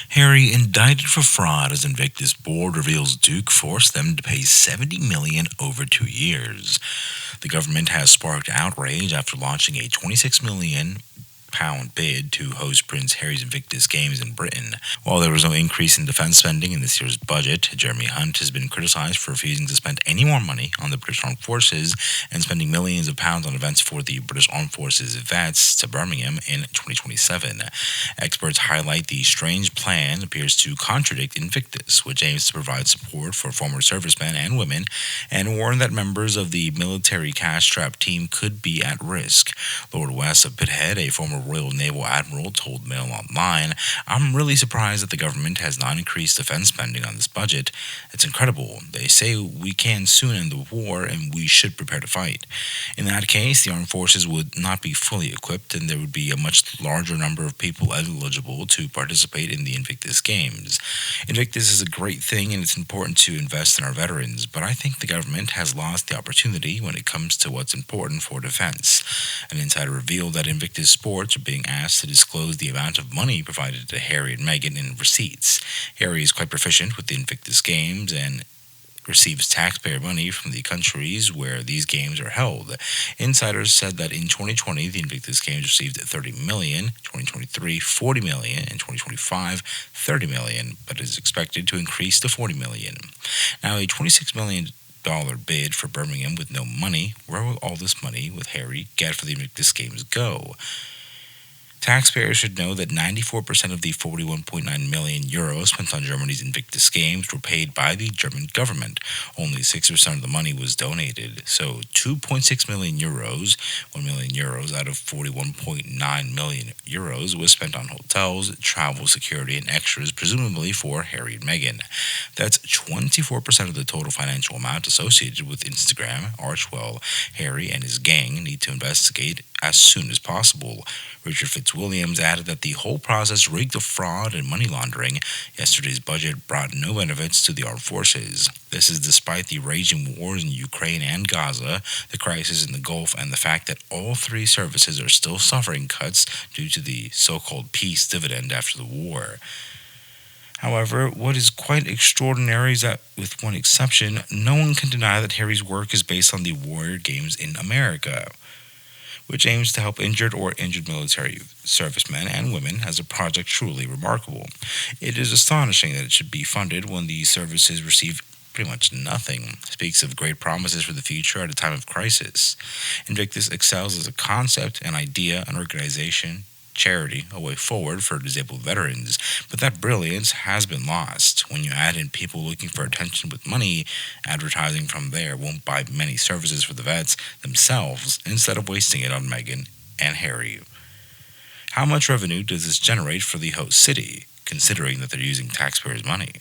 Harry indicted for fraud as Invictus board reveals Duke forced them to pay $70 million over 2 years. The government has sparked outrage after launching a £26 million bid to host Prince Harry's Invictus Games in Britain. While there was no increase in defense spending in this year's budget, Jeremy Hunt has been criticized for refusing to spend any more money on the British Armed Forces and spending millions of pounds on events for the British Armed Forces vets to Birmingham in 2027. Experts highlight the strange plan appears to contradict Invictus, which aims to provide support for former servicemen and women, and warn that members of the military cash-strapped team could be at risk. Lord West of Pithead, a former Royal Naval Admiral, told Mail Online, "I'm really surprised that the government has not increased defense spending on this budget. It's incredible. They say we can soon end the war and we should prepare to fight. In that case, the armed forces would not be fully equipped and there would be a much larger number of people eligible to participate in the Invictus Games. Invictus is a great thing and it's important to invest in our veterans, but I think the government has lost the opportunity when it comes to what's important for defense." An insider revealed that Invictus Sports are being asked to disclose the amount of money provided to Harry and Meghan in receipts. Harry is quite proficient with the Invictus Games and receives taxpayer money from the countries where these games are held. Insiders said that in 2020, the Invictus Games received $30 million, 2023 $40 million, and 2025 $30 million, but is expected to increase to $40 million. Now, a $26 million bid for Birmingham with no money. Where will all this money with Harry get for the Invictus Games go? Taxpayers should know that 94% of the €41.9 million spent on Germany's Invictus Games were paid by the German government. Only 6% of the money was donated. So €2.6 million, €1 million out of €41.9 million was spent on hotels, travel, security, and extras, presumably for Harry and Meghan. That's 24% of the total financial amount associated with Instagram, Archwell. Harry and his gang need to investigate as soon as possible. Richard Fitzwilliams added that the whole process reeked of fraud and money laundering. Yesterday's budget brought no benefits to the armed forces. This is despite the raging wars in Ukraine and Gaza, the crisis in the Gulf, and the fact that all three services are still suffering cuts due to the so-called peace dividend after the war. However, what is quite extraordinary is that, with one exception, no one can deny that Harry's work is based on the Warrior Games in America, which aims to help injured or injured military servicemen and women, as a project truly remarkable. It is astonishing that it should be funded when these services receive pretty much nothing. Speaks of great promises for the future at a time of crisis. Invictus excels as a concept, an idea, an organization, charity, a way forward for disabled veterans, but that brilliance has been lost. When you add in people looking for attention with money, advertising from there won't buy many services for the vets themselves instead of wasting it on Meghan and Harry. How much revenue does this generate for the host city, considering that they're using taxpayers' money?